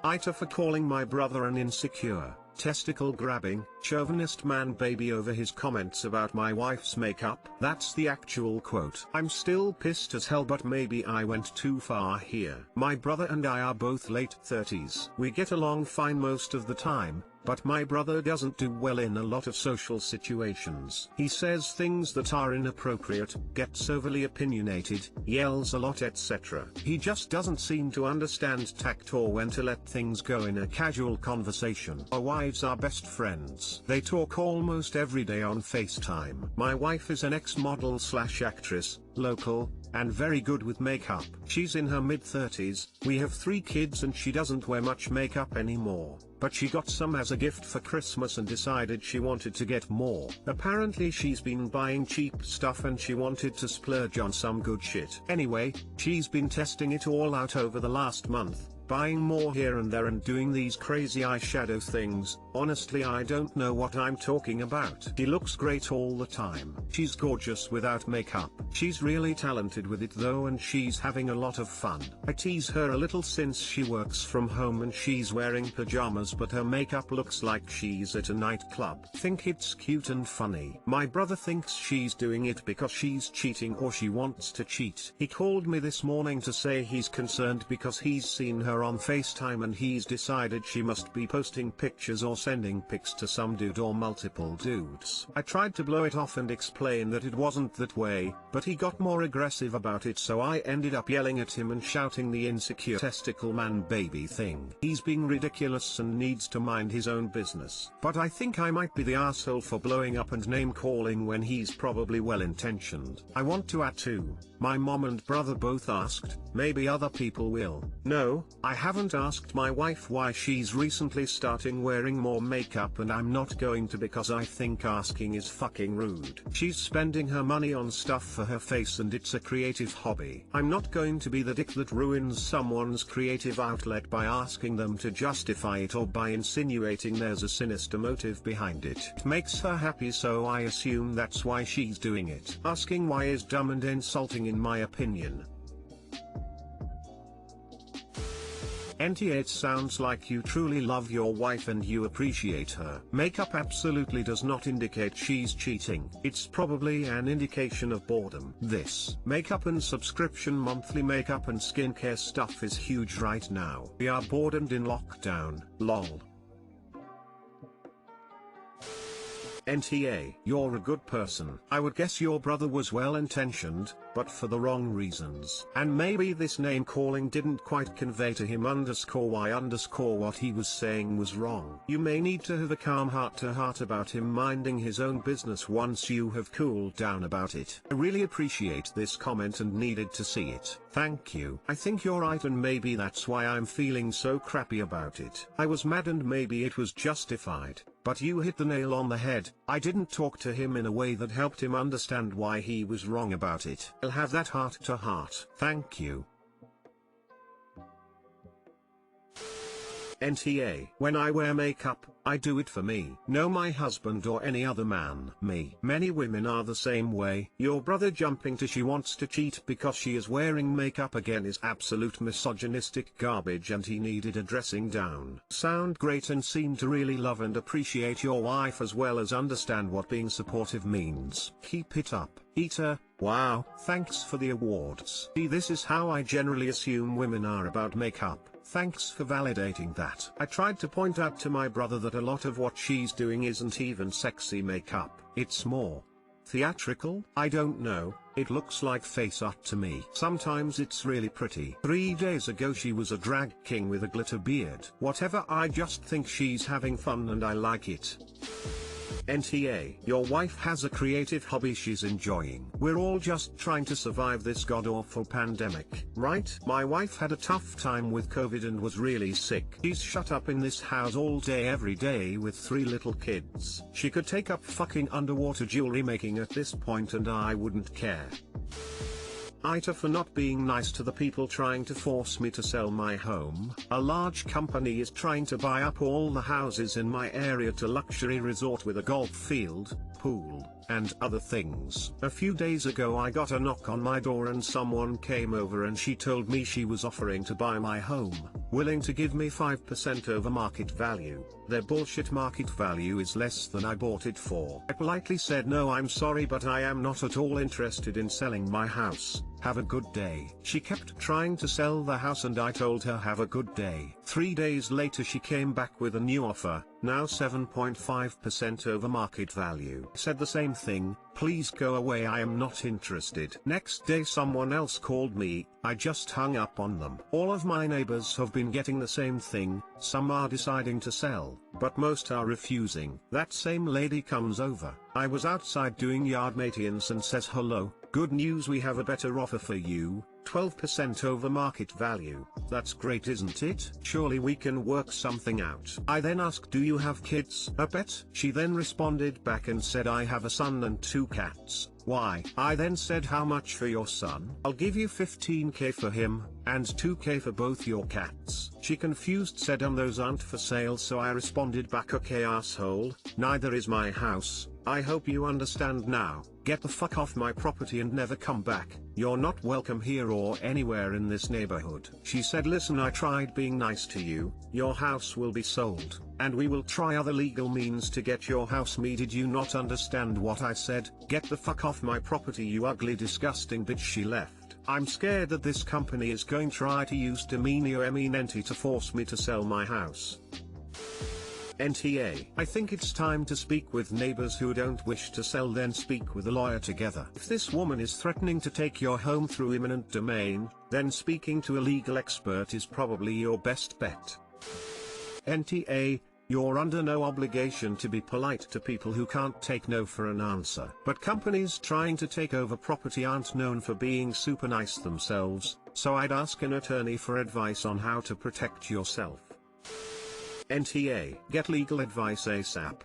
AITA for calling my brother an insecure, testicle grabbing, chauvinist man baby over his comments about my wife's makeup. That's the actual quote. I'm still pissed as hell, but maybe I went too far here. My brother and I are both late 30s. We get along fine most of the time, but my brother doesn't do well in a lot of social situations. He says things that are inappropriate, gets overly opinionated, yells a lot, etc. He just doesn't seem to understand tact or when to let things go in a casual conversation. Our wives are best friends. They talk almost every day on FaceTime. My wife is an ex-model/actress, local, and very good with makeup. She's in her mid-30s, we have 3 kids, and she doesn't wear much makeup anymore. But she got some as a gift for Christmas and decided she wanted to get more. Apparently she's been buying cheap stuff and she wanted to splurge on some good shit. Anyway, she's been testing it all out over the last month, buying more here and there and doing these crazy eyeshadow things. Honestly, I don't know what I'm talking about. She looks great all the time. She's gorgeous without makeup. She's really talented with it though, and she's having a lot of fun. I tease her a little since she works from home and she's wearing pajamas, but her makeup looks like she's at a nightclub. Think it's cute and funny. My brother thinks she's doing it because she's cheating or she wants to cheat. He called me this morning to say he's concerned because he's seen her on FaceTime and he's decided she must be posting pictures or sending pics to some dude or multiple dudes. I tried to blow it off and explain that it wasn't that way, but he got more aggressive about it, so I ended up yelling at him and shouting the insecure testicle man baby thing. He's being ridiculous and needs to mind his own business. But I think I might be the asshole for blowing up and name calling when he's probably well intentioned. I want to add too, my mom and brother both asked, maybe other people will. No, I haven't asked my wife why she's recently starting wearing more makeup, and I'm not going to because I think asking is fucking rude. She's spending her money on stuff for her face and it's a creative hobby. I'm not going to be the dick that ruins someone's creative outlet by asking them to justify it or by insinuating there's a sinister motive behind it. It makes her happy, so I assume that's why she's doing it. Asking why is dumb and insulting in my opinion. NTA, it sounds like you truly love your wife and you appreciate her. Makeup absolutely does not indicate she's cheating. It's probably an indication of boredom. This makeup and subscription monthly makeup and skincare stuff is huge right now. We are bored and in lockdown, lol. NTA, you're a good person. I would guess your brother was well intentioned, but for the wrong reasons. And maybe this name calling didn't quite convey to him _why_ what he was saying was wrong. You may need to have a calm heart to heart about him minding his own business once you have cooled down about it. I really appreciate this comment and needed to see it. Thank you. I think you're right, and maybe that's why I'm feeling so crappy about it. I was mad and maybe it was justified. But you hit the nail on the head. I didn't talk to him in a way that helped him understand why he was wrong about it. I'll have that heart to heart. Thank you. NTA, when I wear makeup, I do it for me. No my husband or any other man. Me. Many women are the same way. Your brother jumping to she wants to cheat because she is wearing makeup again is absolute misogynistic garbage, and he needed a dressing down. Sound great and seem to really love and appreciate your wife as well as understand what being supportive means. Keep it up. AITA, wow, thanks for the awards. See, this is how I generally assume women are about makeup. Thanks for validating that. I tried to point out to my brother that a lot of what she's doing isn't even sexy makeup. It's more theatrical. I don't know, it looks like face art to me. Sometimes it's really pretty. 3 days ago she was a drag king with a glitter beard. Whatever, I just think she's having fun and I like it. NTA, your wife has a creative hobby she's enjoying. We're all just trying to survive this god-awful pandemic, right? My wife had a tough time with COVID and was really sick. She's shut up in this house all day every day with 3 little kids. She could take up fucking underwater jewelry making at this point and I wouldn't care. AITA for not being nice to the people trying to force me to sell my home. A large company is trying to buy up all the houses in my area to luxury resort with a golf field, pool, and other things. A few days ago I got a knock on my door and someone came over and she told me she was offering to buy my home. willing to give me 5% over market value. Their bullshit market value is less than I bought it for. I politely said no, I'm sorry, but I am not at all interested in selling my house. Have a good day. She kept trying to sell the house and I told her have a good day. 3 days later she came back with a new offer, now 7.5% over market value. Said the same thing, please go away, I am not interested. Next day someone else called me, I just hung up on them. All of my neighbors have been getting the same thing, some are deciding to sell, but most are refusing. That same lady comes over. I was outside doing yard maintenance and says hello, good news, we have a better offer for you, 12% over market value. That's great, isn't it? Surely we can work something out. I then asked, do you have kids? A pet? She then responded back and said, I have a son and 2 cats. Why? I then said, how much for your son? I'll give you 15k for him, and 2k for both your cats. She confused said, those aren't for sale, so I responded back, okay asshole, neither is my house. I hope you understand now. Get the fuck off my property and never come back. You're not welcome here or anywhere in this neighborhood. She said, listen, I tried being nice to you. Your house will be sold, and we will try other legal means to get your house. Me, did you not understand what I said? Get the fuck off my property, you ugly disgusting bitch. She left. I'm scared that this company is going to try to use dominio eminenti to force me to sell my house. NTA. I think it's time to speak with neighbors who don't wish to sell, then speak with a lawyer together. If this woman is threatening to take your home through eminent domain, then speaking to a legal expert is probably your best bet. NTA. You're under no obligation to be polite to people who can't take no for an answer. But companies trying to take over property aren't known for being super nice themselves, so I'd ask an attorney for advice on how to protect yourself. NTA. Get legal advice ASAP.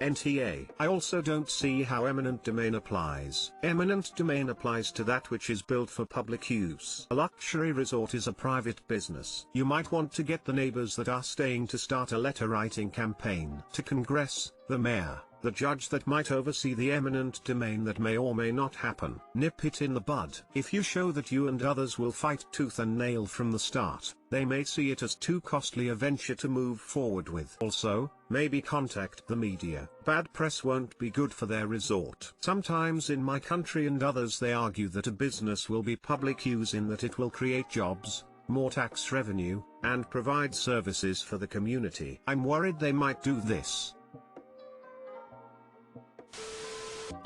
NTA. I also don't see how eminent domain applies. Eminent domain applies to that which is built for public use. A luxury resort is a private business. You might want to get the neighbors that are staying to start a letter writing campaign to Congress, the mayor, the judge that might oversee the eminent domain. That may or may not happen. Nip it in the bud. If you show that you and others will fight tooth and nail from the start, they may see it as too costly a venture to move forward with. Also, maybe contact the media. Bad press won't be good for their resort. Sometimes in my country and others they argue that a business will be public use in that it will create jobs, more tax revenue, and provide services for the community. I'm worried they might do this.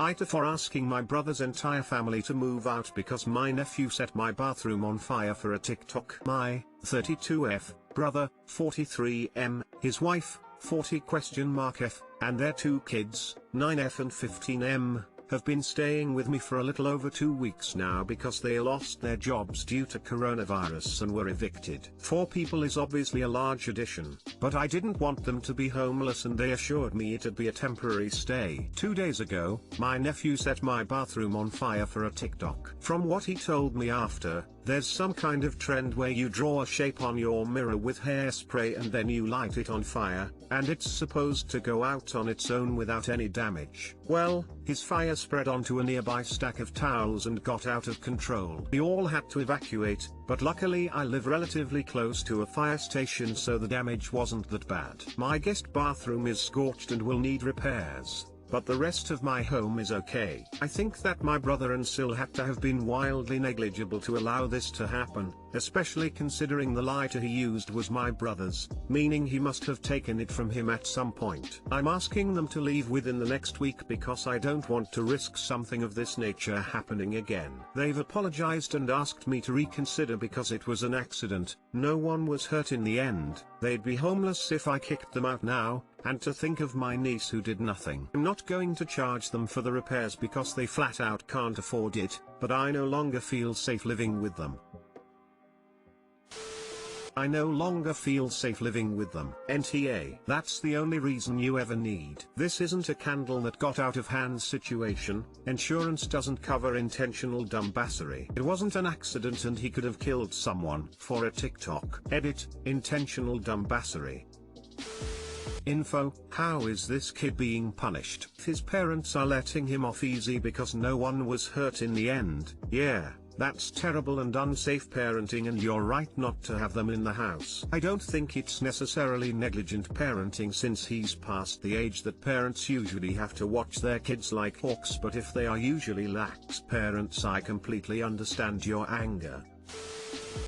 AITA for asking my brother's entire family to move out because my nephew set my bathroom on fire for a TikTok. My 32F brother, 43M, his wife, 40F, and their 2 kids, 9F and 15M, have been staying with me for a little over 2 weeks now because they lost their jobs due to coronavirus and were evicted. 4 people is obviously a large addition, but I didn't want them to be homeless and they assured me it'd be a temporary stay. 2 days ago, my nephew set my bathroom on fire for a TikTok. From what he told me after, there's some kind of trend where you draw a shape on your mirror with hairspray and then you light it on fire, and it's supposed to go out on its own without any damage. Well, his fire spread onto a nearby stack of towels and got out of control. We all had to evacuate, but luckily I live relatively close to a fire station so the damage wasn't that bad. My guest bathroom is scorched and will need repairs, but the rest of my home is okay. I think that my brother and Sil had to have been wildly negligible to allow this to happen, especially considering the lighter he used was my brother's, meaning he must have taken it from him at some point. I'm asking them to leave within the next week because I don't want to risk something of this nature happening again. They've apologized and asked me to reconsider because it was an accident, no one was hurt in the end. They'd be homeless if I kicked them out now, and to think of my niece who did nothing. I'm not going to charge them for the repairs because they flat out can't afford it, but I no longer feel safe living with them. NTA. That's the only reason you ever need. This isn't a candle that got out of hand situation. Insurance doesn't cover intentional dumbassery. It wasn't an accident and he could have killed someone for a TikTok. Edit, intentional dumbassery. Info, how is this kid being punished? His parents are letting him off easy because no one was hurt in the end. Yeah, That's terrible and unsafe parenting, and you're right not to have them in the house. I don't think it's necessarily negligent parenting since he's past the age that parents usually have to watch their kids like hawks, but if they are usually lax parents, I completely understand your anger.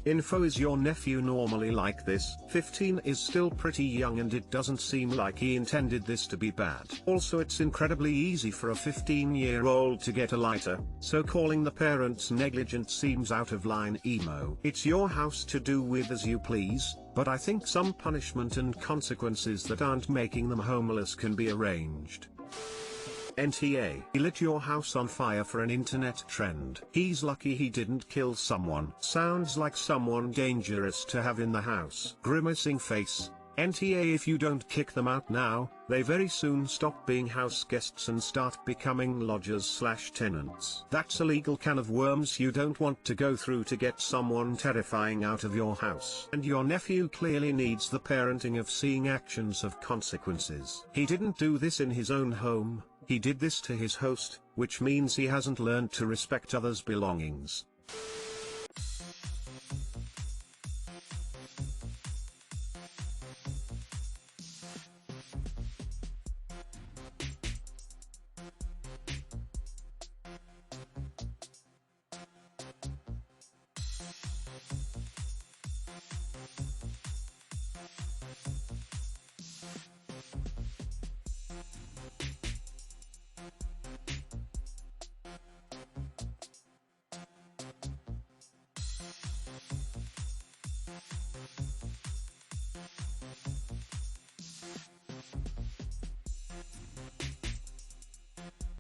Info: is your nephew normally like this? 15 is still pretty young and it doesn't seem like he intended this to be bad. Also, it's incredibly easy for a 15-year-old to get a lighter, so calling the parents negligent seems out of line. Emo: it's your house to do with as you please, but I think some punishment and consequences that aren't making them homeless can be arranged. NTA: he lit your house on fire for an internet trend. He's lucky he didn't kill someone. Sounds like someone dangerous to have in the house. Grimacing face: NTA: if you don't kick them out now, they very soon stop being house guests and start becoming lodgers/tenants. That's a legal can of worms you don't want to go through to get someone terrifying out of your house. And your nephew clearly needs the parenting of seeing actions of consequences. He didn't do this in his own home. He did this to his host, which means he hasn't learned to respect others' belongings.